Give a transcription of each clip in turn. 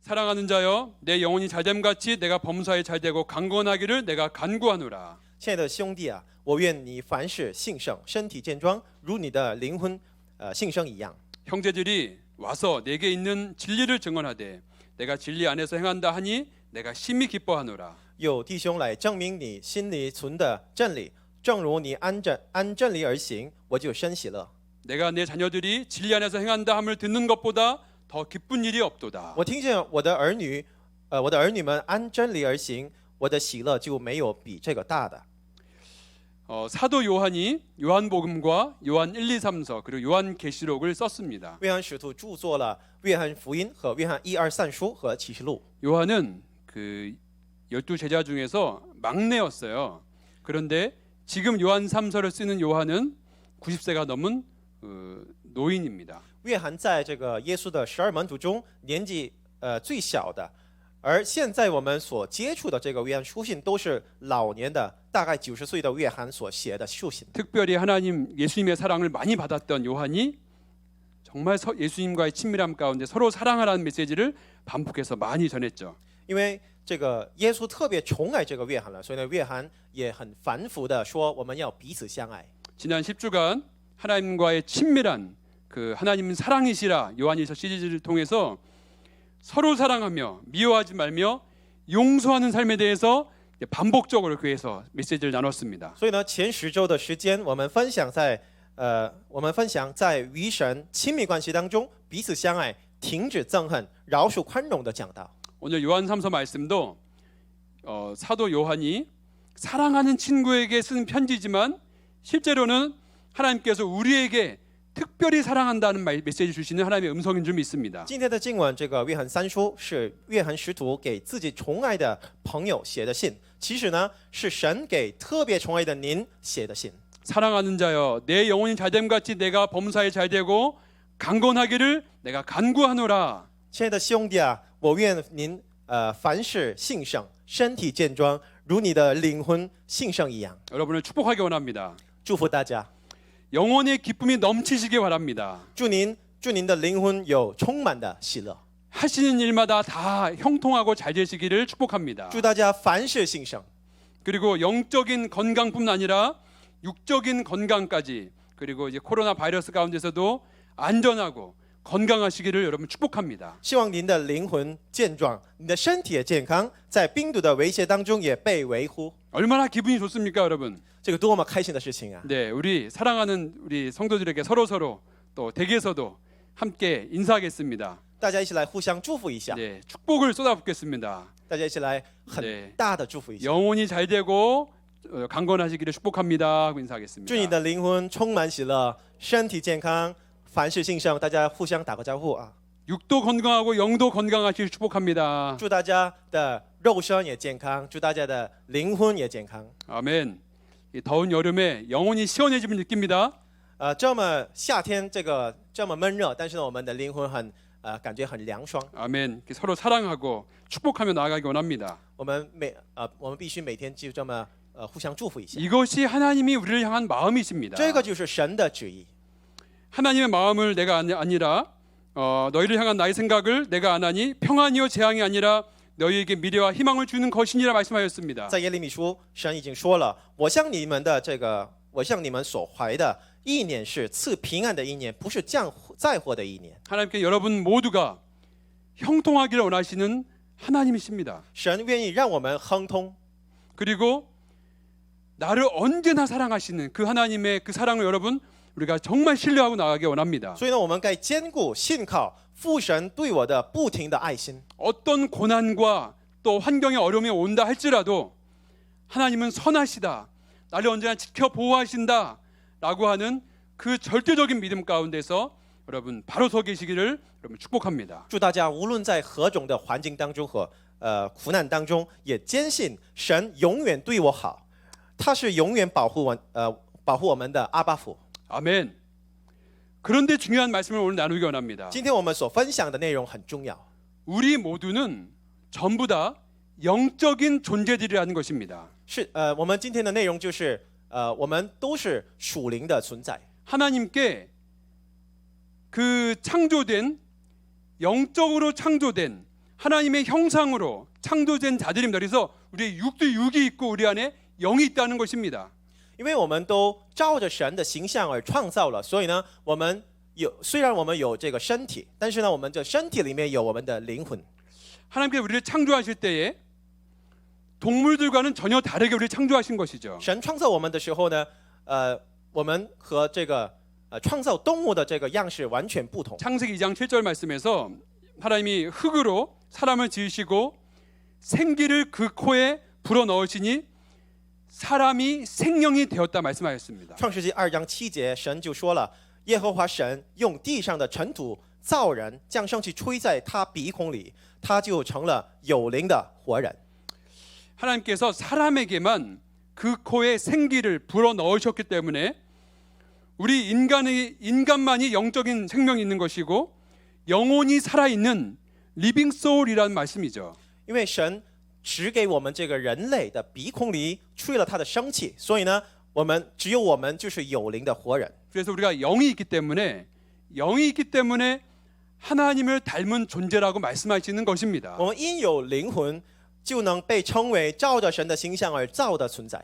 사랑하는 자여, 내 영혼이 잘됨 같이 내가 범사에 잘되고 강건하기를 내가 간구하노라. 亲爱的兄弟啊，我愿你凡事兴盛，身体健壮，如你的灵魂兴盛一样。 형제들이 와서 내게 있는 진리를 증언하되 내가 진리 안에서 행한다 하니 내가 심히 기뻐하노라. 有弟兄来证明你心里存的真理，正如你按真理而行，我就深喜乐。 내가 내 자녀들이 진리 안에서 행한다 함을 듣는 것보다 더 기쁜 일이 없도다. 我听见我的儿女们按真理而行，我的喜乐就没有比这个大的。 사도 요한이 요한복음과 요한 1, 2, 3서 그리고 요한계시록을 썼습니다. 约翰使徒著作了约翰福音和约翰1、2、3书和启示录。 요한은 그 12제자 중에서 막내였어요. 그런데 지금 요한 3서를 쓰는 요한은 90세가 넘은 노인입니다. 约翰在这个耶稣的12门徒中年纪最小的，而现在我们所接触的这个约翰书信都是老年的，大概90岁的约翰所写的书信。 특별히 하나님 예수님의 사랑을 많이 받았던 요한이 정말 예수님과의 친밀함 가운데 서로 사랑하라는 메시지를 반복해서 많이 전했죠. 因为这个耶稣特别宠爱这个约翰了，所以呢，约翰也很反复的说我们要彼此相爱。 지난 10주간 하나님과의 친밀한 그 하나님은 사랑이시라 요한일서 시리즈를 통해서 서로 사랑하며 미워하지 말며 용서하는 삶에 대해서 반복적으로 교회에서 메시지를 나눴습니다. 所以呢，前10周的时间，我们分享在与神亲密关系当中彼此相爱、停止憎恨、饶恕宽容的讲道。 오늘 요한 3서 말씀도 사도 요한이 사랑하는 친구에게 쓴 편지지만 실제로는 하나님께서 우리에게 특별히 사랑한다는 메시지 주시는 하나님의 음성인 줄 믿습니다. 今天的经文，这个约翰3书是约翰使徒给自己宠爱的朋友写的信，其实呢是神给特别宠爱的您写的信。 사랑하는 자여, 내 영혼이 잘됨 같이 내가 범사에 잘되고 강건하기를 내가 간구하노라. 亲爱的兄弟啊，我愿您凡事兴盛，身体健壮，如你的灵魂兴盛一样。 여러분을 축복하기 원합니다. 祝福大家， 영혼의 기쁨이 넘치시기 바랍니다. 祝您的灵魂有充满的喜乐， 하시는 일마다 다 형통하고 잘 되시기를 축복합니다. 祝大家凡事兴盛。 그리고 영적인 건강뿐 아니라 육적인 건강까지 그리고 이제 코로나 바이러스 가운데서도 안전하고 건강하시기를 여러분 축복합니다. 希望您的灵魂健壮，你的身体也健康，在病毒的威胁当中也被维护。 얼마나 기분이 좋습니까, 여러분? 这个多么开心的事情啊！ 네, 우리 사랑하는 우리 성도들에게 서로 또 댁에서도 함께 인사하겠습니다. 大家一起来互相祝福一下， 네, 축복을 쏟아붓겠습니다. 大家一起来 네 很大的祝福一下。 영혼이 잘 되고 강건하시기를 축복합니다 하고 인사하겠습니다. 祝你的灵魂充满喜乐，身体健康，凡事兴盛。大家互相打个招呼啊！ 육도 건강하고 영도 건강하시길 축복합니다. 祝大家的肉身也健康，祝大家的灵魂也健康。 아멘. 이 더운 여름에 영혼이 시원해짐을 느낍니다. 这么夏天这么闷热，但是呢，我们的灵魂感觉很凉爽。 아멘. 서로 사랑하고 축복하며 나아가기 원합니다. 我们必须每天就这么互相祝福一下。 이것이 하나님이 우리를 향한 마음이십니다. 这个就是神的旨意。 하나님의 마음을 내가 아니라 너희를 향한 나의 생각을 내가 안 하니 평안이요 재앙이 아니라 너희에게 미래와 희망을 주는 것이니라 말씀하였습니다. 在耶利米书，神已经说了，我向你们所怀的意念是赐平安的意念，不是降灾祸的意念。 하나님께 여러분 모두가 형통하기를 원하시는 하나님이십니다. 神愿意让我们亨通， 그리고 나를 언제나 사랑하시는 그 하나님의 그 사랑을 여러분 우리가 정말 신뢰하고 나가기 원합니다. 所以呢，我们该坚固信靠父神对我的不停的爱心。 어떤 고난과 또 환경의 어려움이 온다 할지라도 하나님은 선하시다, 나를 언제나 지켜 보호하신다 라고 하는 그 절대적인 믿음 가운데서 여러분 바로 서 계시기를 여러분 축복합니다. 祝大家无论在何种的环境当中和苦难当中，也坚信神永远对我好，他是永远保护我们的阿爸父。 아멘. 그런데 중요한 말씀을 오늘 나누기 원합니다. 今天我们所分享的内容很重要， 우리 모두는 전부 다 영적인 존재들이라는 것입니다. 我们今天的内容就是我们都是属灵的存在。 하나님께 그 창조된 영적으로 창조된 하나님의 형상으로 창조된 자들입니다. 그래서 우리의 육도 육이 있고 우리 안에 영이 있다는 것입니다. 因为我们都照着神的形象而创造了，所以呢，虽然我们有这个身体，但是呢，我们这身体里面有我们的灵魂。 하나님께서 우리를 창조하실 때에 동물들과는 전혀 다르게 우리를 창조하신 것이죠. 神创造我们的时候呢，我们和这个创造动物的这个样式完全不同。 창세기 2장 7절 말씀에서 하나님이 흙으로 사람을 지으시고 생기를 그 코에 불어넣으시니 사람이 생명이 되었다 말씀하셨습니다. 创世纪2章7节，神就说了：耶和华神用地上的尘土造人，将生气吹在他鼻孔里，他就成了有灵的活人。 하나님께서 사람에게만 그 코에 생기를 불어넣으셨기 때문에 우리 인간만이 영적인 생명이 있는 것이고 영혼이 살아있는 리빙 소울이라는 말씀이죠. 因为神只给我们这个人类的鼻孔里吹了他的生气，所以呢，只有我们就是有灵的活人。 그래서 우리가 영이 있기 때문에 하나님을 닮은 존재라고 말씀하시는 것입니다. 我们因有灵魂，就能被称为照着神的形象而造的存在。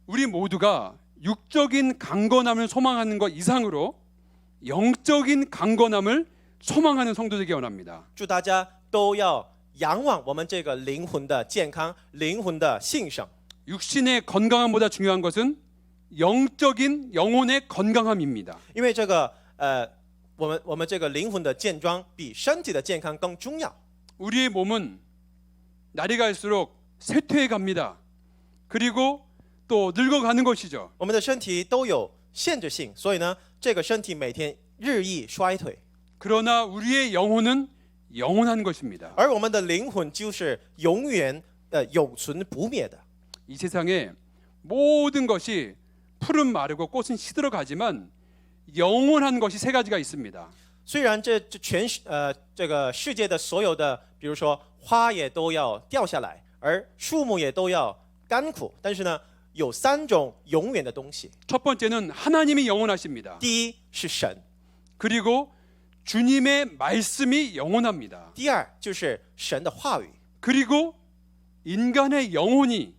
우리 모두가 육적인 강건함을 소망하는 것 이상으로 영적인 강건함을 소망하는 성도 되기 원합니다. 祝大家都要仰望我们这个灵魂的健康、灵魂的兴盛。 육신의 건강함보다 중요한 것은 영적인 영혼의 건강함입니다. 因为这个我们这个灵魂的健壮比身体的健康更重要。 우리의 몸은 날이 갈수록 쇠퇴해 갑니다. 그리고 또 늙어가는 것이죠. 我们的身体都有限制性，所以呢，这个身体每天日益衰退。 그러나 우리의 영혼은 영원한 것입니다. 而我们的灵魂就是永远永存不灭的。 이 세상에 모든 것이 풀은 마르고 꽃은 시들어가지만 영원한 것이 세 가지가 있습니다. 虽然这个世界的所有的，比如说花也都要掉下来，而树木也都要干枯，但是呢，有3种永远的东西。 첫 번째는 하나님이 영원하십니다. 第一是神， 그리고 주님의 말씀이 영원합니다. 第二就是神的话语， 그리고 인간의 영혼이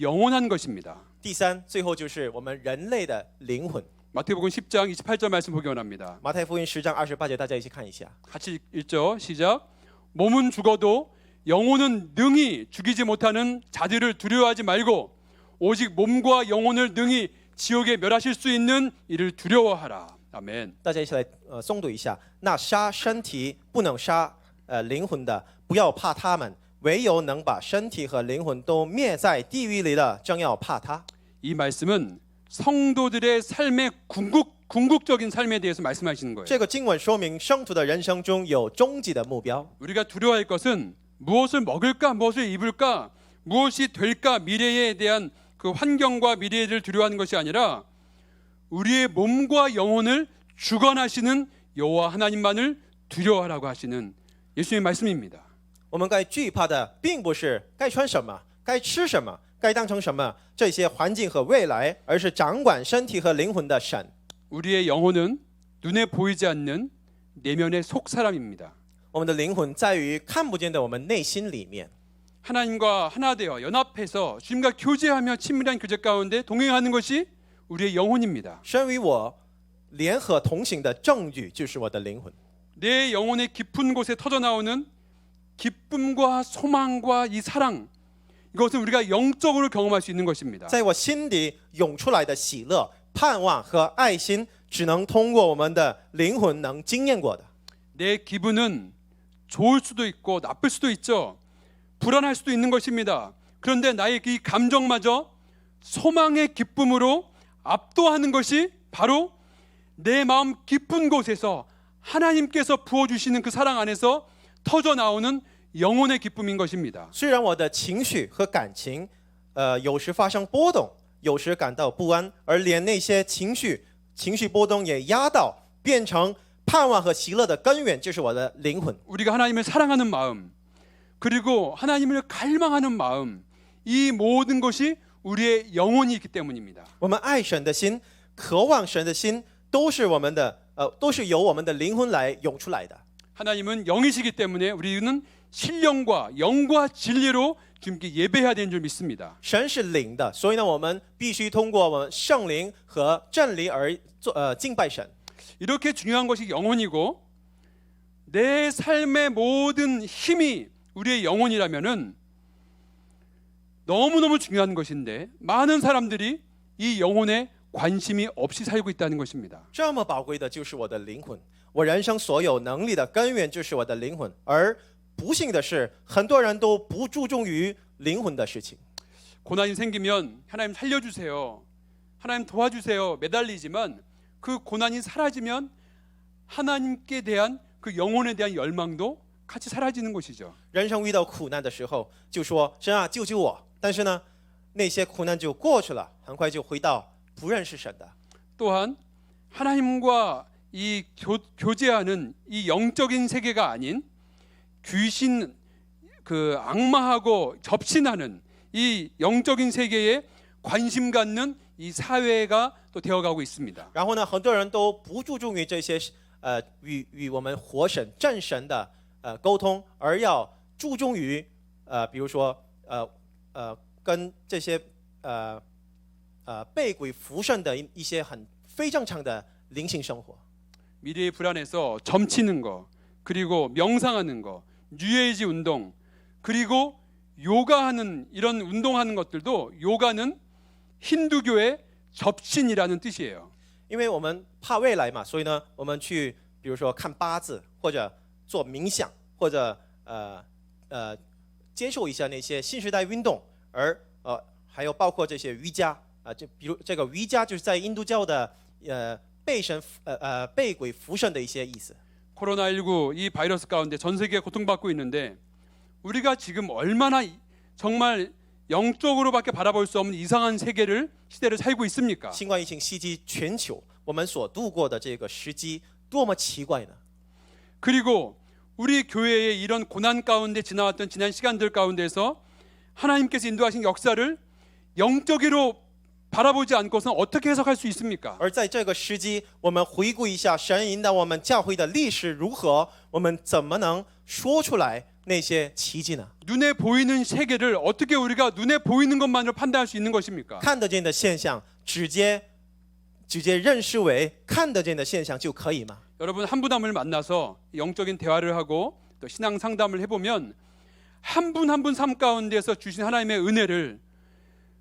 영원한 것입니다. 第三，最后就是我们人类的灵魂。 마태복음 10장 28절 말씀 보기 원합니다. 马太福音10章28节，大家一起看一下。 같이 읽죠. 시작. 몸은 죽어도 영혼은 능히 죽이지 못하는 자들을 두려워하지 말고 오직 몸과 영혼을 능히 지옥에 멸하실 수 있는 이를 두려워하라. 아멘. 大家一起来诵读一下。那杀身体不能杀灵魂的，不要怕他们；唯有能把身体和灵魂都灭在地狱里的，正要怕他。 이 말씀은 성도들의 삶의 궁극적인 삶에 대해서 말씀하시는 거예요. 这个经文说明圣徒的人生中有终极的目标。 우리가 두려워할 것은 무엇을 먹을까, 무엇을 입을까, 무엇이 될까 미래에 대한 그 환경과 미래를 두려워하는 것이 아니라 우리의 몸과 영혼을 주관하시는 여호와 하나님만을 두려워하라고 하시는 예수님의 말씀입니다. 我们该惧怕的，并不是该穿什么、该吃什么、该当成什么这些环境和未来，而是掌管身体和灵魂的神。 우리의 영혼은 눈에 보이지 않는 내면의 속 사람입니다. 我们的灵魂在于看不见的我们内心里面。 하나님과 하나 되어 연합해서 주님과 교제하며 친밀한 교제 가운데 동행하는 것이 우리의 영혼입니다. 身与我联合同行的证据就是我的灵魂。 내 영혼의 깊은 곳에 터져나오는 기쁨과 소망과 이 사랑, 이것은 우리가 영적으로 경험할 수 있는 것입니다. 在我心底涌出来的喜乐、盼望和爱心，只能通过我们的灵魂能经验过的。 내 기분은 좋을 수도 있고 나쁠 수도 있죠. 불안할 수도 있는 것입니다. 그런데 나의 이 감정마저 소망의 기쁨으로 압도하는 것이 바로 내 마음 깊은 곳에서 하나님께서 부어주시는 그 사랑 안에서 터져 나오는 영혼의 기쁨인 것입니다. 虽然我的情绪和感情，有时发生波动，有时感到不安，而连那些情绪波动也压倒，变成盼望和喜乐的根源，就是我的灵魂。 우리가 하나님을 사랑하는 마음, 그리고 하나님을 갈망하는 마음, 이 모든 것이 우리의 영혼이 있기 때문입니다. 我们爱神的心，渴望神的心，都是由我们的灵魂来涌出来的。 하나님은 영이시기 때문에 우리는 신령과 영과 진리로 주님께 예배해야 되는 줄 믿습니다. 神是灵的，所以呢，我们必须通过我们圣灵和真理而敬拜神。 이렇게 중요한 것이 영혼이고 내 삶의 모든 힘이 우리의 영혼이라면은 너무너무 중요한 것인데 많은 사람들이 이 영혼에 관심이 없이 살고 있다는 것입니다. 这么宝贵的就是我的灵魂，我人生所有能力的根源就是我的灵魂。而不幸的是，很多人都不注重于灵魂的事情。 고난이 생기면 하나님 살려주세요, 하나님 도와주세요 매달리지만 그 고난이 사라지면 하나님께 대한 그 영혼에 대한 열망도 같이 사라지는 것이죠. 人生遇到苦难的时候，就说神啊，救救我。但是呢，那些苦难就过去了，很快就回到不认识神的。 또한 하나님과 이 교제하는 이 영적인 세계가 아닌 귀신 그 악마하고 접신하는 이 영적인 세계에 관심 갖는 이 사회가 또 되어가고 있습니다. 然后呢，很多人都不注重于这些与我们活神、真神的沟通，而要注重于比如说跟这些被鬼附身的一些很非正常的灵性生活。 미래의 불안에서 점치는 거, 그리고 명상하는 거, 뉴에이지 운동, 그리고 요가하는 이런 운동하는 것들도 요가는 힌두교의 접신이라는 뜻이에요. 因为我们怕未来嘛，所以呢，我们去比如说看八字，或者做冥想，或者接受一下那些新时代运动，而还有包括这些瑜伽就比如这个瑜伽就是在印度教的被鬼附身的一些意思。 코로나19 이 바이러스 가운데 전 세계가 고통받고 있는데 우리가 지금 얼마나 정말 영적으로밖에 바라볼 수 없는 이상한 시대를 살고 있습니까? 新冠疫情袭击全球，我们所度过的这个时机多么奇怪呢？ 그리고 우리 교회의 이런 고난 가운데 지나왔던 지난 시간들 가운데서 하나님께서 인도하신 역사를 영적으로 바라보지 않고서는 어떻게 해석할 수 있습니까? 而在这个时机，我们回顾一下神引导我们教会的历史如何，我们怎么能说出来那些奇迹呢？ 눈에 보이는 세계를 어떻게 우리가 눈에 보이는 것만으로 판단할 수 있는 것입니까? 看得见的现象，直接认识为看得见的现象就可以吗？ 여러분 한 분 한 분을 만나서 영적인 대화를 하고 또 신앙 상담을 해보면 한 분 한 분 삶 가운데서 주신 하나님의 은혜를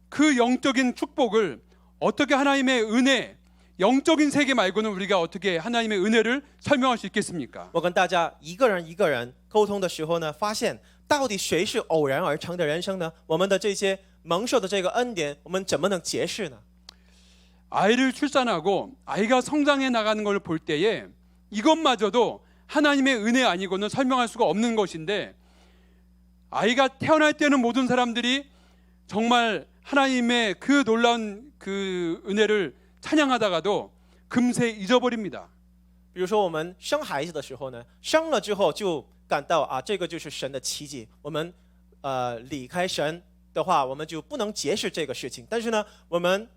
그 영적인 축복을 어떻게 하나님의 은혜 영적인 세계 말고는 우리가 어떻게 하나님의 은혜를 설명할 수 있겠습니까? 我跟大家一个人沟通的时候呢，发现到底谁是偶然而成的人生呢？我们的这些蒙受的这个恩典，我们怎么能解释呢？ 아이를 출산하고 아이가 성장해 나가는 걸 볼 때에 이것마저도 하나님의 은혜 아니고는 설명할 수가 없는 것인데 아이가 태어날 때는 모든 사람들이 정말 하나님의 그 놀라운 그 은혜를 찬양하다가도 금세 잊어버립니다. 比如说我们生孩子的时候呢，生了之后就感到啊，这个就是神的奇迹。我们离开神的话，我们就不能解释这个事情。但是呢，我们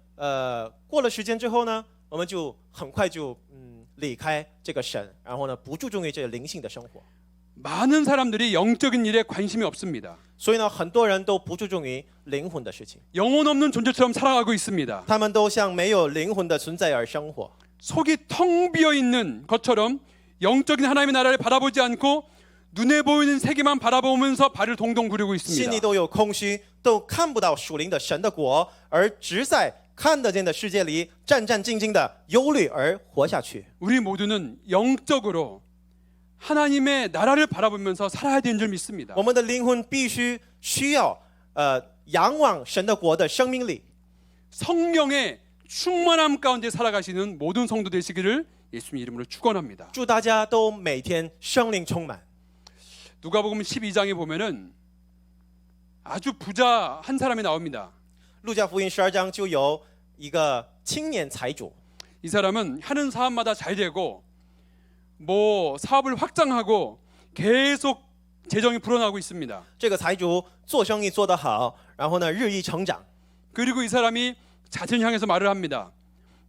过了时间之后呢，我们就很快就离开这个神，然后呢，不注重于这个灵性的生活。 많은 사람들이 영적인 일에 관심이 없습니다. 所以呢，很多人都不注重于灵魂的事情， 영혼 없는 존재처럼 살아가고 있습니다. 他们都像没有灵魂的存在而生活， 속이 텅 비어 있는 것처럼 영적인 하나님의 나라를 바라보지 않고 눈에 보이는 세계만 바라보면서 발을 동동 구르고 心里 있습니다. 都有空虚，都看不到属灵的神的国，而只在看得见的世界里战战兢兢的忧虑而活下去。 우리 모두는 영적으로 하나님의 나라를 바라보면서 살아야 되는 줄 믿습니다. 我们的灵魂需要仰望神的国的生命力。 성령의 충만함 가운데 살아가시는 모든 성도 되시기를 예수님 이름으로 축원합니다. 祝大家都每天生灵充满。 누가복음 12장에 보면은 아주 부자 한 사람이 나옵니다. 路加福音12章就有一个青年财主， 이 사람은 하는 사업마다 잘 되고 뭐 사업을 확장하고 계속 재정이 불어나고 있습니다. 这个财主做生意做得好，然后呢日益成长。 그리고 이 사람이 자신을 향해서 말을 합니다.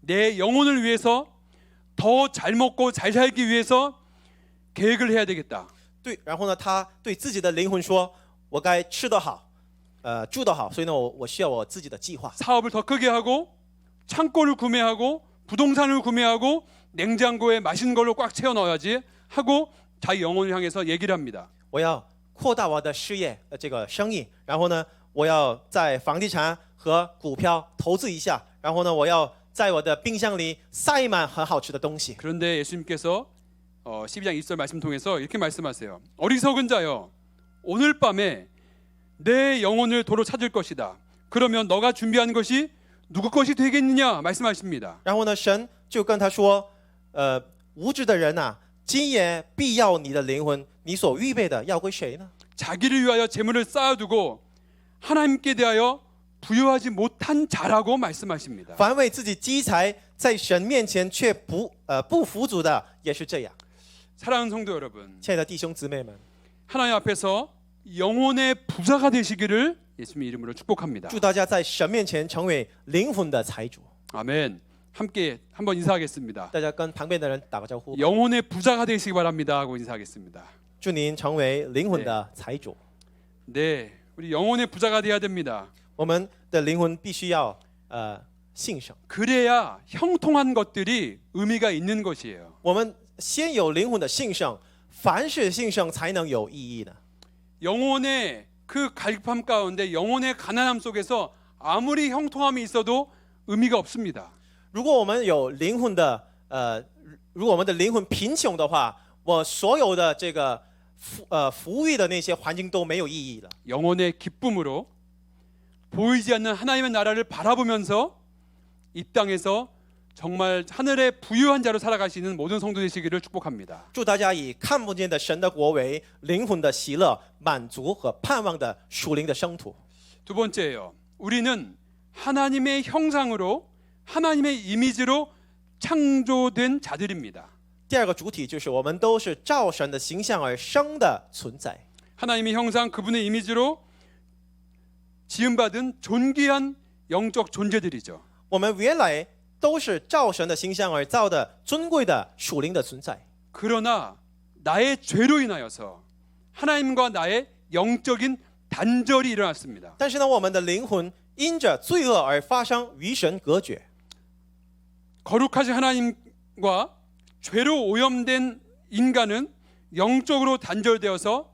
내 영혼을 위해서 더 잘 먹고 잘 살기 위해서 계획을 해야 되겠다. 对，然后呢，他对自己的灵魂说：“我该吃得好，住得好，所以呢，我需要我自己的计划。 사업을 더 크게 하고 창고를 구매하고 부동산을 구매하고 냉장고에 맛있는 걸로 꽉 채워 넣어야지 하고 자기 영혼을 향해서 얘기를 합니다. 我要扩大我的事业，这个生意，然后呢，我要在房地产和股票投资一下，然后呢，我要在我的冰箱里塞满很好吃的东西。 그런데 예수님께서 12장 20절 말씀 통해서 이렇게 말씀하세요. 어리석은 자여, 오늘 밤에 내 영혼을 도로 찾을 것이다. 그러면 너가 준비한 것이 누구 것이 되겠느냐 말씀하십니다. 然后呢，神就跟他说：“无知的人呐、今夜必要你的灵魂，你所预备的要归谁呢？ 자기를 위하여 재물을 쌓아두고 하나님께 대하여 부여하지 못한 자라고 말씀하십니다. 凡为自己积财，在神面前却不富足的，也是这样。 사랑하는 성도 여러분, 亲爱的弟兄姊妹们， 하나님 앞에서 영혼의 부자가 되시기를 예수님의 이름으로 축복합니다. 祝大家在神面前成为灵魂的财主。 아멘. 함께 한번 인사하겠습니다. 大家跟旁边的人打个招呼， 영혼의 부자가 되시기 바랍니다 하고 인사하겠습니다. 祝您成为灵魂的财主。 네, 우리 영혼의 부자가 돼야 됩니다. 我们的灵魂必须要兴盛， 그래야 형통한 것들이 의미가 있는 것이에요. 我们先有灵魂的兴盛，凡是兴盛才能有意义的。 영혼의 그 갈급함 가운데 영혼의 가난함 속에서 아무리 형통함이 있어도 의미가 없습니다. 如果我们有灵魂的如果我们的灵魂贫穷的话，我所有的这个服务的那些环境都没有意义了。 영혼의 기쁨으로 보이지 않는 하나님의 나라를 바라보면서 이 땅에서 정말 하늘의 부유한 자로 살아가시는 모든 성도 되시기를 축복합니다. 祝大家以看不见的神的国为灵魂的喜乐、满足和盼望的属灵的生土。 두 번째예요. 우리는 하나님의 형상으로 하나님의 이미지로 창조된 자들입니다. 第二个主体就是我们都是照神的形象而生的存在。 하나님의 형상 그분의 이미지로 지음받은 존귀한 영적 존재들이죠. 我们原来都是照神的形象而造的尊贵的属灵的存在。 그러나 나의 죄로 인하여서 하나님과 나의 영적인 단절이 일어났습니다. 但是呢，我们的灵魂因着罪恶而发生与神隔绝。 거룩하신 하나님과 죄로 오염된 인간은 영적으로 단절되어서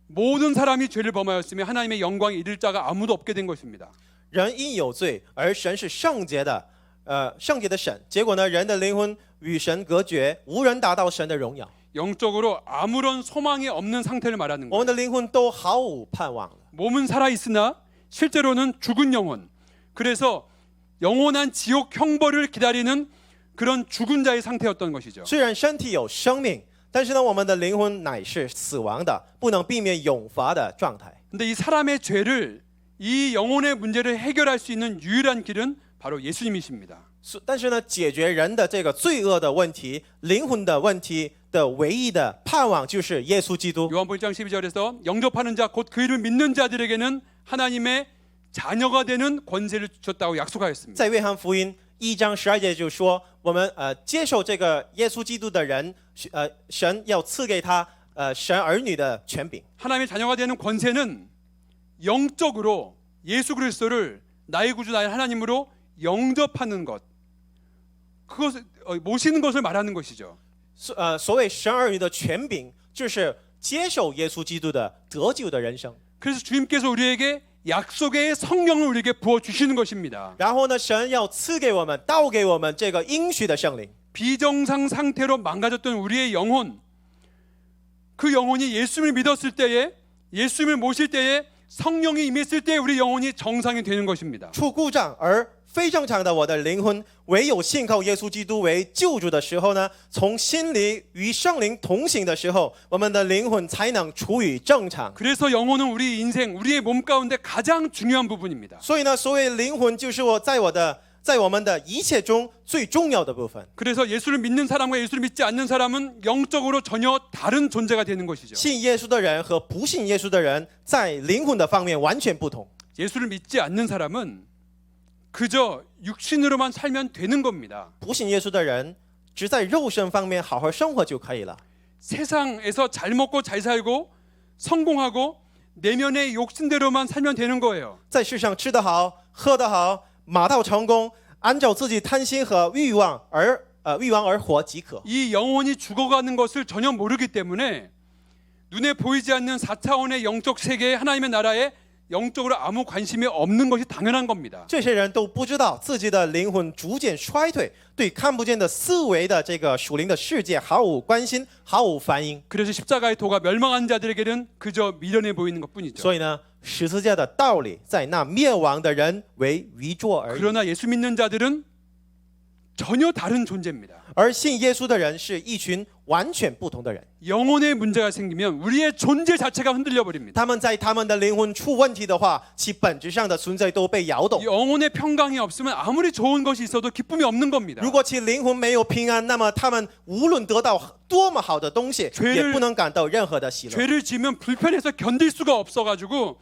모든 사람이 죄를 범하였으며 하나님의 영광에 이를 자가 아무도 없게 된 것입니다. 人因有罪，而神是圣洁的，圣洁的神。结果呢，人的灵魂与神隔绝，无人达到神的荣耀。 영적으로 아무런 소망이 없는 상태를 말하는 我 거예요. 们的灵魂都毫无盼望了。 몸은 살아 있으나 실제로는 죽은 영혼. 그래서 영원한 지옥 형벌을 기다리는 그런 죽은 자의 상태였던 것이죠. 虽然身体有生命，但是呢，我们的灵魂乃是死亡的，不能避免永罚的状态。 근데 이 사람의 죄를 이 영혼의 문제를 해결할 수 있는 유일한 길은 바로 예수님이십니다. 但是呢，解决人的这个罪恶的问题、灵魂的问题的唯一的盼望就是耶稣基督。 요한복음 1장 12절에서 영접하는 자 곧 그 이름을 믿는 자들에게는 하나님의 자녀가 되는 권세를 주셨다고 약속하였습니다. 在约翰福音1章12节就说，我们接受这个耶稣基督的人，神要赐给他神儿女的权柄。 하나님의 자녀가 되는 권세는 영적으로 예수 그리스도를 나의 구주 나의 하나님으로 영접하는 것, 그것을 모시는 것을 말하는 것이죠. 所谓神儿女的权柄，就是接受耶稣基督的得救的人生。 그래서 주님께서 우리에게 약속의 성령을 우리에게 부어 주시는 것입니다. 然后呢，神要赐给我们、倒给我们这个应许的圣灵。 비정상 상태로 망가졌던 우리의 영혼, 그 영혼이 예수님을 믿었을 때에, 예수님을 모실 때에, 성령이 임했을 때 우리 영혼이 정상이 되는 것입니다. 出故障而非正常的我的灵魂，唯有信靠耶稣基督为救主的时候呢，从心里与圣灵同行的时候，我们的灵魂才能处于正常。 그래서 영혼은 우리 인생, 우리의 몸 가운데 가장 중요한 부분입니다. 所以呢，所谓灵魂就是在我们的一切中最重要的部分。 그래서 예수를 믿는 사람과 예수를 믿지 않는 사람은 영적으로 전혀 다른 존재가 되는 것이죠. 信耶稣的人和不信耶稣的人在灵魂的方面完全不同。 예수를 믿지 않는 사람은 그저 육신으로만 살면 되는 겁니다. 不信耶稣的人只在肉身方面好好生活就可以了。 세상에서 잘 먹고 잘 살고 성공하고 내면의 욕심대로만 살면 되는 거예요. 在世上吃得好，喝得好，马到成功，按照自己贪心和欲望而活即可。 이 영혼이 죽어가는 것을 전혀 모르기 때문에 눈에 보이지 않는 4차원의 영적 세계에 하나님의 나라에 영적으로 아무 관심이 없는 것이 당연한 겁니다. 这些人都不知道自己的灵魂逐渐衰退，对看不见的四维的这个属灵的世界毫无关心，毫无反应。 그래서 십자가의 도가 멸망한 자들에게는 그저 미련해 보이는 것뿐이죠. 所以呢，十字架的道理在那灭亡的人为愚拙而已， 그러나 예수 믿는 자들은 전혀 다른 존재입니다. 而信耶稣的人是一群完全不同的人。 영혼의 문제가 생기면 우리의 존재 자체가 흔들려 버립니다. 他们在他们的灵魂出问题的话，其本质上的存在都被摇动。 영혼의 평강이 없으면 아무리 좋은 것이 있어도 기쁨이 없는 겁니다. 如果其灵魂没有平安，那么他们无论得到多么好的东西， 죄를 也不能感到任何的喜乐。 죄를 지으면 불편해서 견딜 수가 없어가지고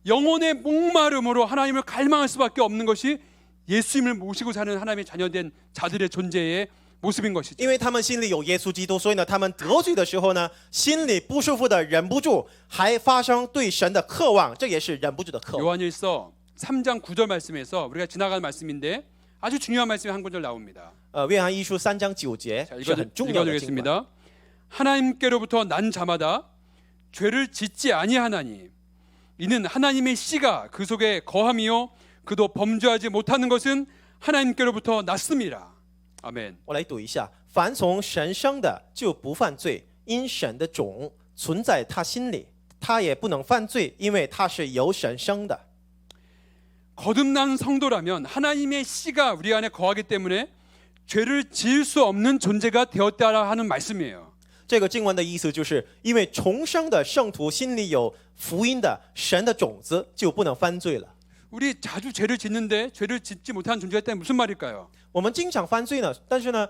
영혼의 목마름으로 하나님을 갈망할 수밖에 없는 것이 예수님을 모시고 사는 하나님의 자녀된 자들의 존재의 모습인 것이죠. 因为他们心里有耶稣基督，所以呢，他们得罪的时候呢，心里不舒服的忍不住，还发生对神的渴望，这也是忍不住的渴望。 요한일서 3장 9절 말씀에서 우리가 지나간 말씀인데 아주 중요한 말씀이 한 구절 나옵니다. 约翰一书3章9节 자, 是很重要的经文。 읽어드리겠습니다. 하나님께로부터 난 자마다 죄를 짓지 아니하나니 이는 하나님의 씨가 그 속에 거함이요 그도 범죄하지 못하는 것은 하나님께로부터 났음이라. 아멘. 我来读一下：凡从神生的就不犯罪，因神的种存在他心里，他也不能犯罪，因为他是由神生的。 거듭난 성도라면 하나님의 씨가 우리 안에 거하기 때문에 죄를 지을 수 없는 존재가 되었다라 하는 말씀이에요. 这个经文的意思就是，因为重生的圣徒心里有福音的神的种子，就不能犯罪了。 우리 자주 죄를 짓는데 죄를 짓지 못한 존재가 있다면 무슨 말일까요? 我们经常犯罪呢，但是呢，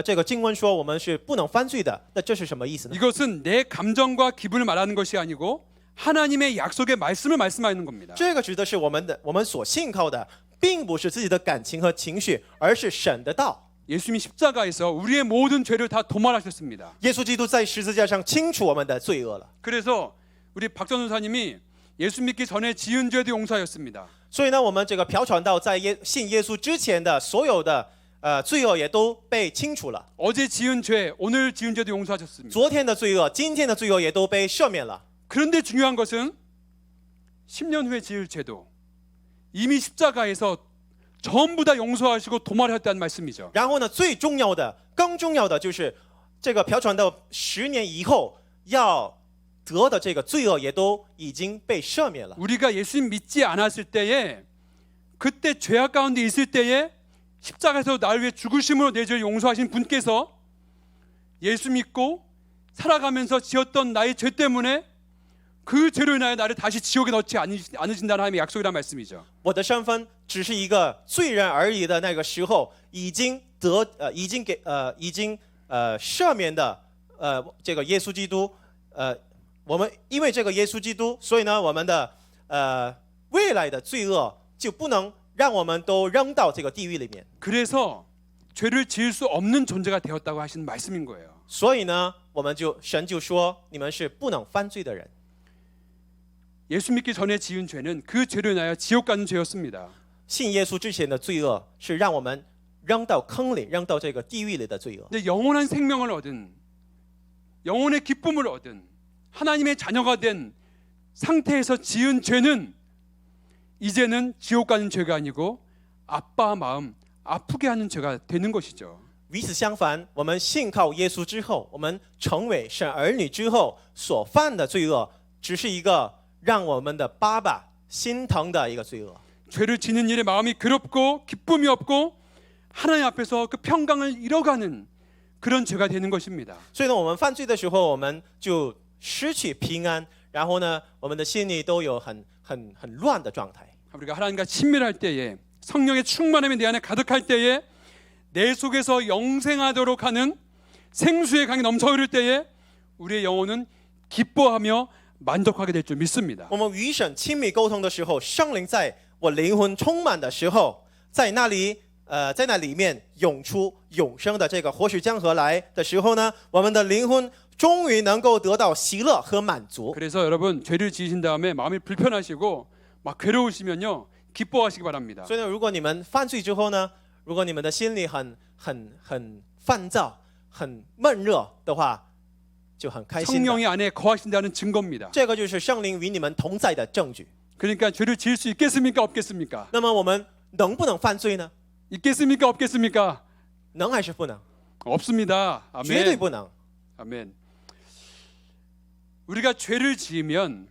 这个经文说我们是不能犯罪的，那这是什么意思呢？ 이것은 내 감정과 기분을 말하는 것이 아니고 하나님의 약속의 말씀을 말씀하는 겁니다. 这个指的是我们所信靠的，并不是自己的感情和情绪，而是神的道。 예수님이 십자가에서 우리의 모든 죄를 다 도말하셨습니다. 耶稣基督在十字架上清除我们的罪恶了。 그래서 우리 박 전도사님이 예수 믿기 전에 지은 죄도 용서하였습니다. 所以呢，我们这个朴传道在信耶稣之前的所有的罪恶也都被清除了。 어제 지은 죄, 오늘 지은 죄도 용서하셨습니다. 昨天的罪恶，今天的罪恶也都被赦免了。 그런데 중요한 것은 10년 후에 지을 죄도 이미 십자가에서 전부 다 용서하시고 도말하셨다는 말씀이죠. 然后呢，最重要的、更重要的就是这个朴传道10年以后要得的这个罪恶也都已经被赦免了。 우리가 예수님 믿지 않았을 때에 그때 죄악 가운데 있을 때에 십자가에서 나를 위해 죽으심으로 내 죄를 용서하신 분께서 예수 믿고 살아가면서 지었던 나의 죄 때문에 그 죄로 인하여 나를 다시 지옥에 넣지 않으신다는 하나님의 약속이란 말씀이죠. 我的身份只是一个罪人而已的那个时候，已经赦免的这个耶稣基督我们因为这个耶稣基督，所以呢，我们的未来的罪恶就不能让我们都扔到这个地狱里面。 그래서 죄를 지을 수 없는 존재가 되었다고 하시는 말씀인 거예요. 所以呢，神就说你们是不能犯罪的人。 예수 믿기 전에 지은 죄는 그 죄로 인하여 지옥 가는 죄였습니다. 信耶稣之前的罪恶是让我们扔到坑里、扔到这个地狱里的罪恶。 근데 영원한 생명을 얻은 영혼의 기쁨을 얻은 하나님의 자녀가 된 상태에서 지은 죄는 이제는 지옥 가는 죄가 아니고 아빠 마음 아프게 하는 죄가 되는 것이죠. 与此相反，我们信靠耶稣之后，我们成为神儿女之后所犯的罪恶，只是一个让我们的爸爸心疼的一个罪恶。 죄를 지는 일에 마음이 괴롭고 기쁨이 없고 하나님 앞에서 그 평강을 잃어가는 그런 죄가 되는 것입니다. 所以呢，我们犯罪的时候，我们就失去平安，然后呢，我们的心里都有很乱的状态。 우리가 하나님과 친밀할 때에 성령의 충만함이 내 안에 가득할 때에 내 속에서 영생하도록 하는 생수의 강이 넘쳐 흐를 때에 우리의 영혼은 기뻐하며 만족하게 될 줄 믿습니다. 我们与神亲密沟通的时候，圣灵在我灵魂充满的时候，在那里面涌出永生的这个活水江河来的时候呢，我们的灵魂终于能够得到喜乐和满足。 그래서 여러분 죄를 지으신 다음에 마음이 불편하시고 막 괴로우시면요 기뻐하시기 바랍니다. 所以呢，如果你们犯罪之后呢，如果你们的心里很烦躁、很闷热的话，就很开心的。 성령이 안에 거하신다는 증거입니다. 这个就是圣灵与你们同在的证据。 그러니까 죄를 지을 수 있겠습니까? 없겠습니까? 那么我们能不能犯罪呢？ 있겠습니까? 없겠습니까? 能还是不能？ 없습니다. 绝对 아멘. 不能。 아멘. 우리가 죄를 지으면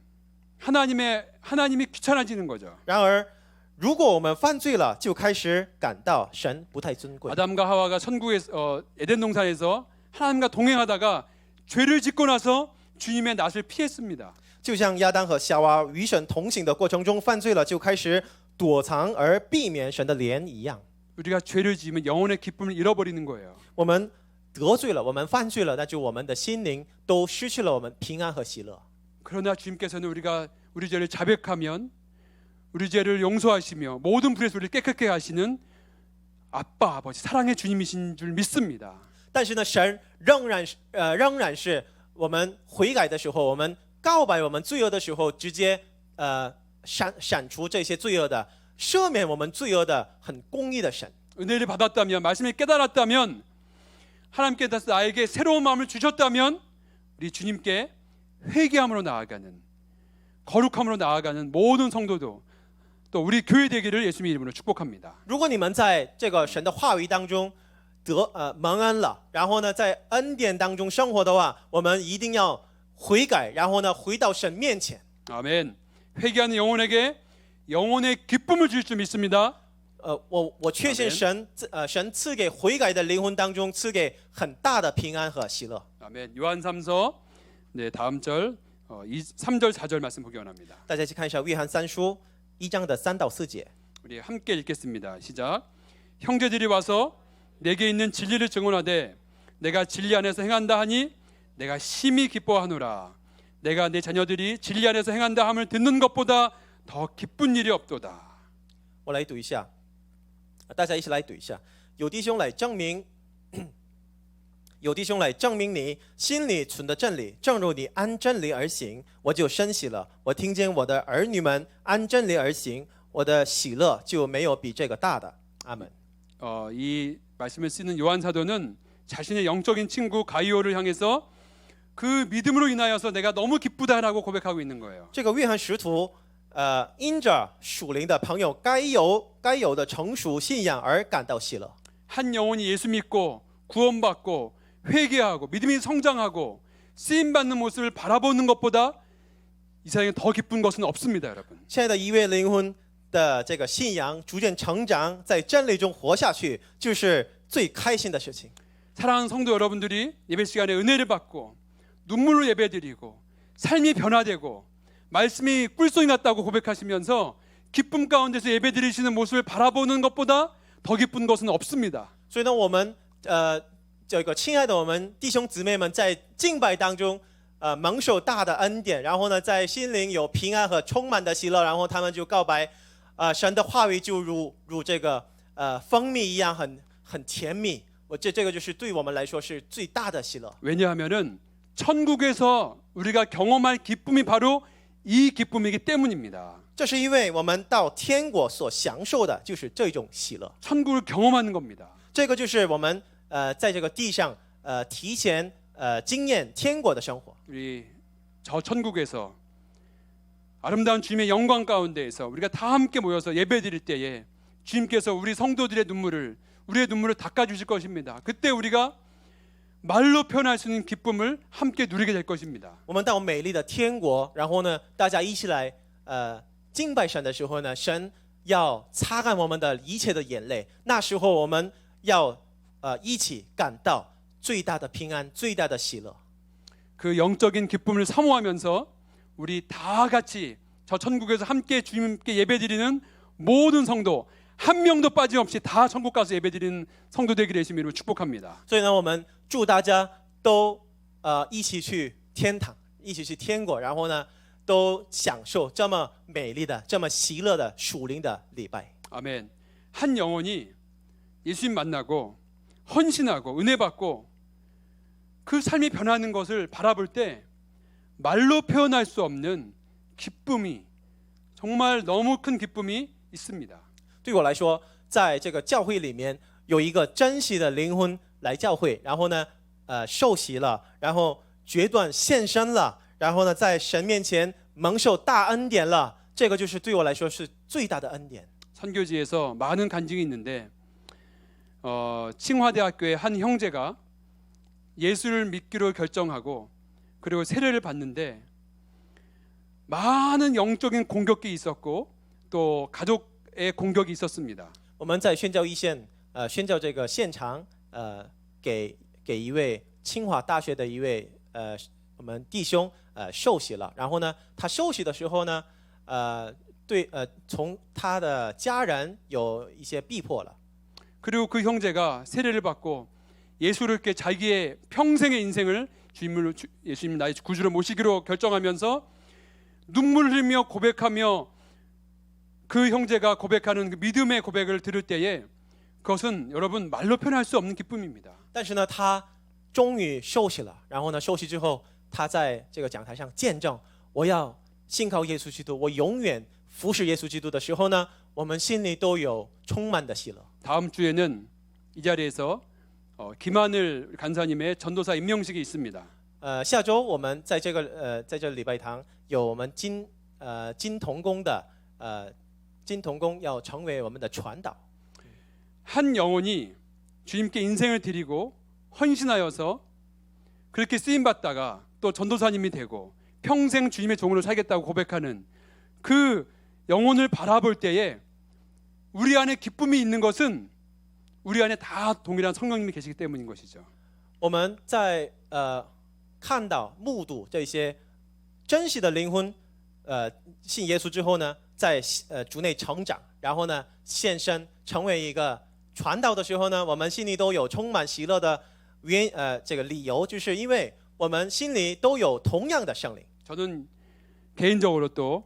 하나님이 귀찮아지는 거죠. 然而，如果我们犯罪了，就开始感到神不太尊贵。 아담과 하와가 천국에서 에덴 동산에서 하나님과 동행하다가 죄를 짓고 나서 주님의 낯을 피했습니다. 就像亚当和夏娃与神同行的过程中犯罪了，就开始躲藏而避免神的怜一样。 우리가 죄를 지으면 영혼의 기쁨을 잃어버리는 거예요. 我们得罪了，我们犯罪了，那就我们的心灵都失去了我们平安和喜乐。 그러나 주님께서는 우리 죄를 자백하면 우리 죄를 용서하시며 모든 불의 소리를 깨끗게 하시는 아빠 아버지 사랑의 주님이신 줄 믿습니다. 但是呢，神仍然是我们悔改的时候，我们告白我们罪恶的时候，直接删除这些罪恶的，赦免我们罪恶的很公义的神。 은혜를 받았다면 말씀을 깨달았다면 하나님께서 나에게 새로운 마음을 주셨다면 우리 주님께 회개함으로 나아가는 거룩함으로 나아가는 모든 성도도 또 우리 교회 되기를 예수님의 이름으로 축복합니다. 如果你们在这个神的话语当中蒙恩了，然后呢，在恩典当中生活的话，我们一定要悔改，然后呢，回到神面前。 아멘. 회개하는 영혼에게 영혼의 기쁨을 줄 줄 믿습니다. 我确信神赐给悔改的灵魂当中赐给很大的平安和喜乐。 아멘. 요한 3서 네, 다음 절 3절 4절 말씀 보기 원합니다. 大家一起看一下约翰三书1章的3到4节。 우리 함께 읽겠습니다. 시작. 형제들이 와서 내게 있는 진리를 증언하되 내가 진리 안에서 행한다 하니 내가 심히 기뻐하노라. 내가 내 자녀들이 진리 안에서 행한다 함을 듣는 것보다 더 기쁜 일이 없도다. 我来读一下，大家一起来读一下。有弟兄来证明你心里存的真理，正如你按真理而行，我就深喜了。我听见我的儿女们按真理而行，我的喜乐就没有比这个大的。阿门。 이 말씀을 쓰는 요한 사도는 자신의 영적인 친구 가이오를 향해서 그 믿음으로 인하여서 내가 너무 기쁘다라고 고백하고 있는 거예요. 这个约翰使徒，因着属灵的朋友该有的成熟信仰而感到喜乐。 한 영혼이 예수 믿고 구원받고 회개하고 믿음이 성장하고 쓰임 받는 모습을 바라보는 것보다 이 세상에 더 기쁜 것은 없습니다, 여러분. 现在的一位灵魂的这个信仰逐渐成长，在真理中活下去，就是最开心的事情。 사랑하는 성도 여러분들이 예배 시간에 은혜를 받고 눈물로 예배드리고 삶이 변화되고 말씀이 꿀송이 났다고 고백하시면서 기쁨 가운데서 예배드리시는 모습을 바라보는 것보다 더 기쁜 것은 없습니다. 所以呢，我们这个亲爱的我们弟兄姊妹们在敬拜当中，蒙受大的恩典，然后呢，在心灵有平安和充满的喜乐，然后他们就告白，神的话语就如这个蜂蜜一样很甜蜜。这个就是对我们来说是最大的喜乐。 왜냐하면은 천국에서 우리가 경험할 기쁨이 바로 이 기쁨이기 때문입니다. 这是因为我们到天国所享受的就是这种喜乐， 천국을 경험하는 겁니다. 这个就是我们在这个地上提前经验天国的生活。 우리 저 천국에서 아름다운 주님의 영광 가운데에서 우리가 다 함께 모여서 예배드릴 때에 주님께서 우리 성도들의 우리의 눈물을 닦아주실 것입니다. 그때 우리가 말로 표현할 수 있는 기쁨을 함께 누리게 될 것입니다. 我们到美丽的天国，然后呢，大家一起来敬拜神的时候呢，神要擦干我们的一切的眼泪。那时候我们要一起感到最大的平安、最大的喜乐。 그 영적인 기쁨을 사모하면서 우리 다 같이 저 천국에서 함께 주님께 예배드리는 모든 성도 한 명도 빠짐없이 다 천국 가서 예배드리는 성도 되기를 예수님 이름으로 축복합니다. 所以呢，我们祝大家都一起去天堂，一起去天国，然后呢，都享受这么美丽的、这么喜乐的属灵的礼拜。 아멘. 한 영혼이 예수님 만나고 헌신하고 은혜 받고 그 삶이 변하는 것을 바라볼 때 말로 표현할 수 없는 기쁨이, 정말 너무 큰 기쁨이 있습니다. 对我来说，在这个教会里面有一个珍惜的灵魂来教会，然后呢，受洗了，然后决断献身了，然后呢，在神面前蒙受大恩典了，这个就是对我来说是最大的恩典。 선교지에서 많은 간증이 있는데 칭화대학교의 한 형제가 예수를 믿기로 결정하고 그리고 세례를 받는데 많은 영적인 공격이 있었고 또 가족의 공격이 있었습니다. 我们在宣教一线，宣教这个现场，给一位清华大学的一位我们弟兄受洗了，然后呢，他受洗的时候呢，从他的家人有一些逼迫了。 그리고 그 형제가 세례를 받고 예수를 이렇게 자기의 평생의 인생을 예수님 나의 구주로 모시기로 결정하면서 눈물 흘리며 고백하며 그 형제가 고백하는 그 믿음의 고백을 들을 때에 그것은 여러분 말로 표현할 수 없는 기쁨입니다. 但是呢，他终于受洗了，然后呢，受洗之后，他在这个讲台上见证，我要信靠耶稣基督，我永远服侍耶稣基督的时候呢，我们心里都有充满的喜乐。 다음 주에는 이 자리에서 김하늘 간사님의 전도사 임명식이 있습니다. 下周我们在这礼拜堂有我们金童工的金童工要成为我们的传导。 한 영혼이 주님께 인생을 드리고 헌신하여서 그렇게 쓰임 받다가 또 전도사님이 되고 평생 주님의 종으로 살겠다고 고백하는 그 영혼을 바라볼 때에 우리 안에 기쁨이 있는 것은 우리 안에 다 동일한 성령님이 계시기 때문인 것이죠. 我们在看到目睹这些真实的灵魂信耶稣之后呢，在主内成长，然后呢献身成为一个传道的时候呢，我们心里都有充满喜乐的这个理由，就是因为我们心里都有同样的圣灵。 저는 개인적으로 또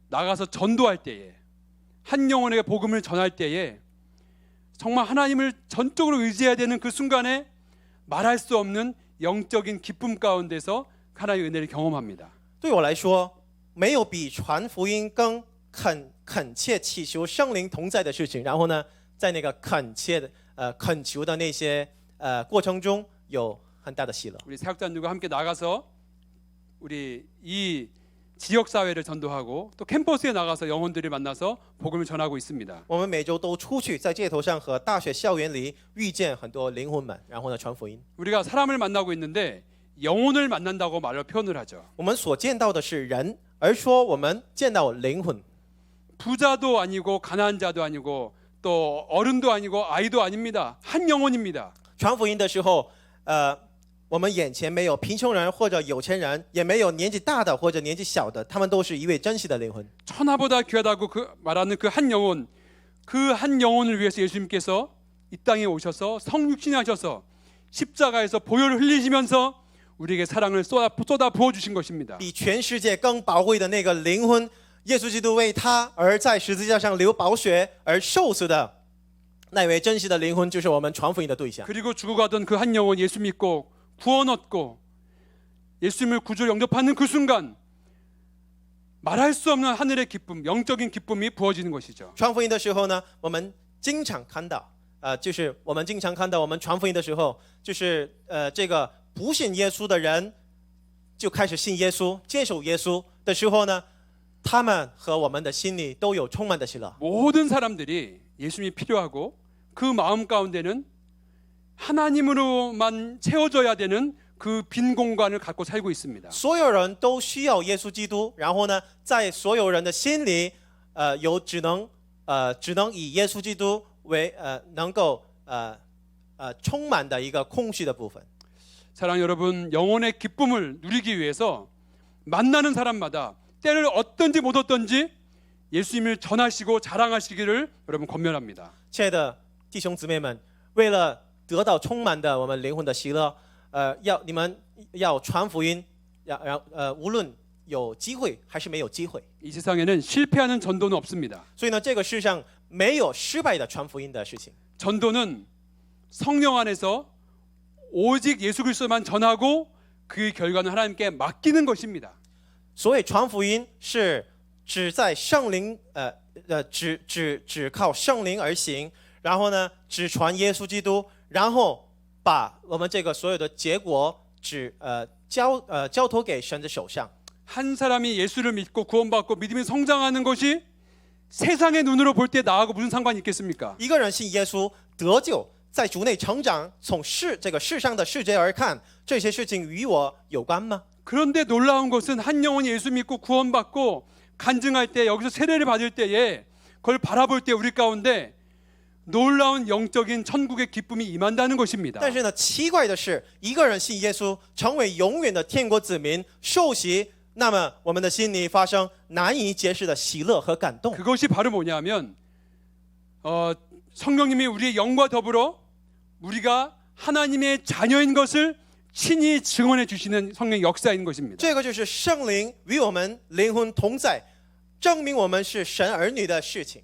나가서 전도할 때에 한 영혼에게 복음을 전할 때에 정말 하나님을 전적으로 의지해야 되는 그 순간에 말할 수 없는 영적인 기쁨 가운데서 하나님의 은혜를 경험합니다. 对我来说，没有比传福音更恳切祈求圣灵同在的事情。然后呢，在那个恳求的那些过程中，有很大的喜乐。 우리 사역자님과 함께 나가서 우리 이 지역 사회를 전도하고 또 캠퍼스에 나가서 영혼들을 만나서 복음을 전하고 있습니다. 我们每周都出去，在街头上和大学校园里遇见很多灵魂们，然后呢传福音。 우리가 사람을 만나고 있는데 영혼을 만난다고 말로 표현을 하죠. 我们所见到的是人，而说我们见到灵魂。 부자도 아니고 가난한 자도 아니고 또 어른도 아니고 아이도 아닙니다. 한 영혼입니다. 传福音的时候，我们眼前没有贫穷人或者有钱人，也没有年纪大的或者年纪小的，他们都是一位真实的灵魂。 천하보다 귀하다고 말하는 그 한 영혼, 그 한 영혼을 위해서 예수님께서 이 땅에 오셔서 성육신이 하셔서 십자가에서 보혈을 흘리시면서 우리에게 사랑을 쏟아 부어 주신 것입니다. 比全世界更宝贵的那个灵魂，耶稣基督为他而在十字架上流宝血而受死的那位真实的灵魂，就是我们传福音的对象。 그리고 죽어가던 그 한 영혼 예수 믿고 구원 얻고 예수님을 구주로 영접하는 그 순간 말할 수 없는 하늘의 기쁨, 영적인 기쁨이 부어지는 것이죠. 传福音的时候呢，我们经常看到，就是我们经常看到我们传福音的时候，就是这个不信耶稣的人就开始信耶稣，接受耶稣的时候呢，他们和我们的心里都有充满的喜乐。 모든 사람들이 예수님이 필요하고 그 마음 가운데는 하나님으로만 채워져야 되는 그 빈 공간을 갖고 살고 있습니다. 所有人都需要耶稣基督，然后呢，在所有人的心里，只能以耶稣基督为能够充满的一个空虚的部分。 사랑 여러분, 영혼의 기쁨을 누리기 위해서 만나는 사람마다 때를 얻든지 못 얻든지 예수님을 전하시고 자랑하시기를 여러분 권면합니다. 亲爱的弟兄姊妹们，为了得到充满的我们灵魂的喜乐，你们要传福音，无论有机会还是没有机会。 이 세상에는 실패하는 전도는 없습니다. 所以呢，这个世上没有失败的传福音的事情。 전도는 성령 안에서 오직 예수 그리스도만 전하고 그 결과는 하나님께 맡기는 것입니다. 所以传福音是只在圣灵只靠圣灵而行，然后呢只传耶稣基督，然后把我们这个所有的结果交托给神的手上。 한 사람이 예수를 믿고 구원받고 믿음이 성장하는 것이 세상의 눈으로 볼 때 나하고 무슨 상관이 있겠습니까? 一个人信耶稣得救，在主内成长，从这个世上的世界而看，这些事情与我有关吗？ 그런데 놀라운 것은 한 영혼이 예수 믿고 구원받고 간증할 때 여기서 세례를 받을 때에 그걸 바라볼 때 우리 가운데 놀라운 영적인 천국의 기쁨이 임한다는 것입니다. 但是呢，奇怪的是，一个人信耶稣，成为永远的天国子民，受洗，那么我们的心里发生难以解释的喜乐和感动。 그것이 바로 뭐냐면 성령님이 우리의 영과 더불어 우리가 하나님의 자녀인 것을 친히 증언해 주시는 성령의 역사인 것입니다. 这个就是圣灵与我们灵魂同在，证明我们是神儿女的事情。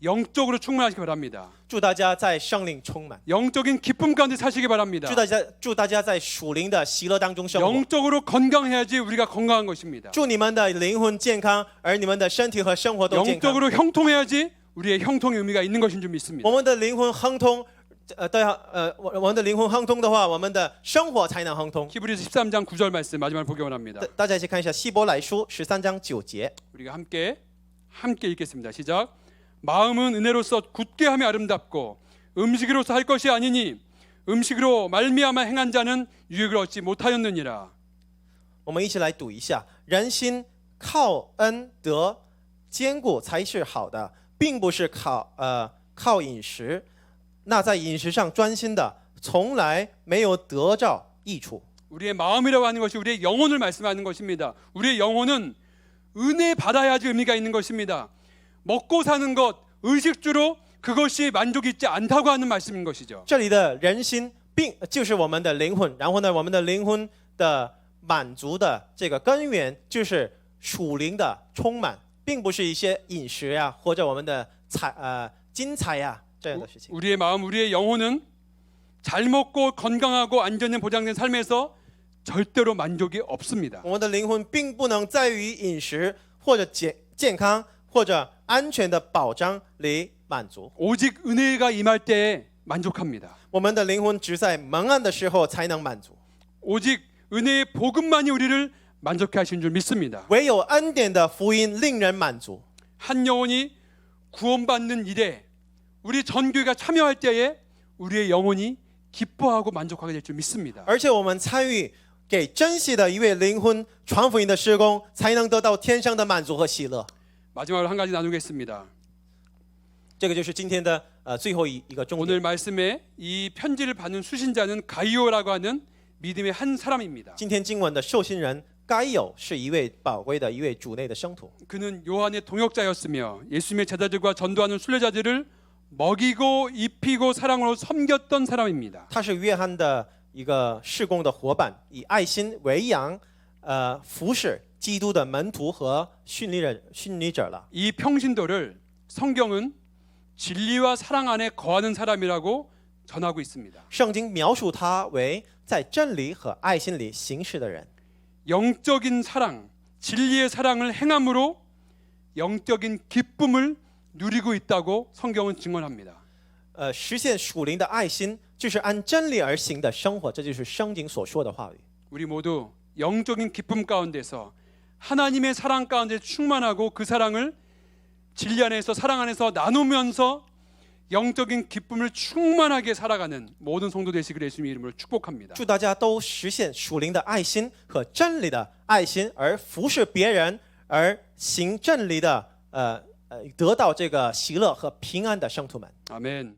영적으로 충만하시기 바랍니다. 祝大家在圣灵充满， 영적인 기쁨 가운데 사시기 바랍니다. 祝大家在属灵的喜乐当中生活。 영적으로 건강해야지 우리가 건강한 것입니다. 祝你们的灵魂健康，而你们的身体和生活都健康。 영적으로 형통해야지 우리의 형통의 의미가 있는 것인 줄 믿습니다. 我们的灵魂亨通，我们的灵魂亨通的话，我们的生活才能亨通。 히브리서 13장 9절 말씀 마지막으로 보기 원합니다. 大家一起看一下希伯来书13章9节。 우리가 함께 읽겠습니다. 시작. 마음은 은혜로서 굳게 하며 아름답고 음식으로서 할 것이 아니니 음식으로 말미암아 행한 자는 유익을 얻지 못하였느니라. 我们一起来读一下：人心靠恩德坚固才是好的，并不是靠饮食。那在饮食上专心的，从来没有得着益处。 우리의 마음이라고 하는 것이 우리의 영혼을 말씀하는 것입니다. 우리의 영혼은 은혜 받아야지 의미가 있는 것입니다. 먹고 사는 것, 의식주로 그것이 만족이 있지 않다고 하는 말씀인 것이죠. 这里的人心并就是我们的灵魂，然后呢，我们的灵魂的满足的这个根源就是属灵的充满，并不是一些饮食呀、或者我们的金财呀、这样的事情。 우리의 마음, 우리의 영혼은 잘 먹고 건강하고 안전에 보장된 삶에서 절대로 만족이 없습니다. 我们的灵魂并不能在于饮食或者健康或者安全的保障里满足， 오직 은혜가 임할 때에 만족합니다. 我们的灵魂只在蒙恩的时候才能满足。 오직 은혜의 복음만이 우리를 만족해 하시는 줄 믿습니다. 唯有恩典的福音令人满足。 한 영혼이 구원받는 일에 우리 전교회가 참여할 때에 우리의 영혼이 기뻐하고 만족하게 될 줄 믿습니다. 而且我们参与给珍惜的一位灵魂传福音的施工，才能得到天上的满足和喜乐。 마지막으로 한 가지 나누겠습니다. 这个就是今天的最后一个重 오늘 点。 말씀에 이 편지를 받는 수신자는 가이오라고 하는 믿음의 한 사람입니다. 今天经文的受信人该有是一位宝贵的一位主内的生徒， 그는 요한의 동역자였으며 예수님의 제자들과 전도하는 순례자들을 먹이고 입히고 사랑으로 섬겼던 사람입니다. 他是约翰的一个事工的伙伴，以爱心为养，服侍基督的门徒和训礼者了。 이 평신도를 성경은 진리와 사랑 안에 거하는 사람이라고 전하고 있습니다. 圣经描述他为在真理和爱心里行事的人。 영적인 사랑, 진리의 사랑을 행함으로 영적인 기쁨을 누리고 있다고 성경은 증언합니다. 实现属灵的爱心，就是按真理而行的生活，这就是圣经所说的话语。 우리 모두 영적인 기쁨 가운데서 하나님의 사랑 가운데 충만하고 그 사랑을 진리 안에서 사랑 안에서 나누면서 영적인 기쁨을 충만하게 살아가는 모든 성도 되시기를 예수님의 이름으로 축복합니다. 祝大家都实现属灵的爱心和真理的爱心，而服侍别人，而行真理的得到这个喜乐和平安的圣徒们。 아멘.